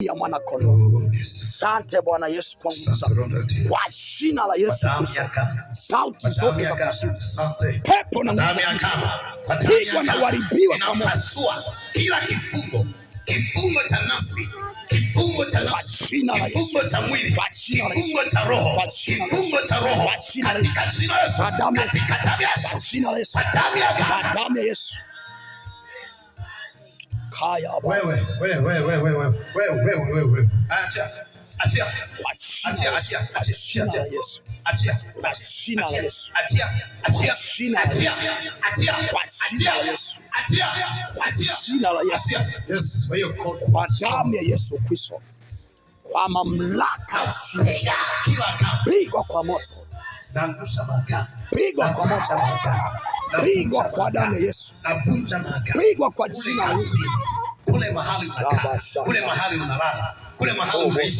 ya mwana kondoo. Asante Bwana Yesu kwa nguvu zako. Kwa jina la Yesu Kristo. Sauti zote za kuzimu, pepo na nguvu pigwa na uharibiwa kwa moto. Kila kifungo cha nafsi, kifungo cha mwili, kifungo cha roho, katika jina la Yesu, katika damu ya Yesu, damu ya Yesu. Wewe. Achia. Kwa damu ya Yesu Kristo, kwa mamlaka pigwa kwa moto, pigwa kwa moto, pigwa kwa damu ya Yesu, pigwa kwa jina la Yesu. Kule mahali unalala, kule mahali unaishi.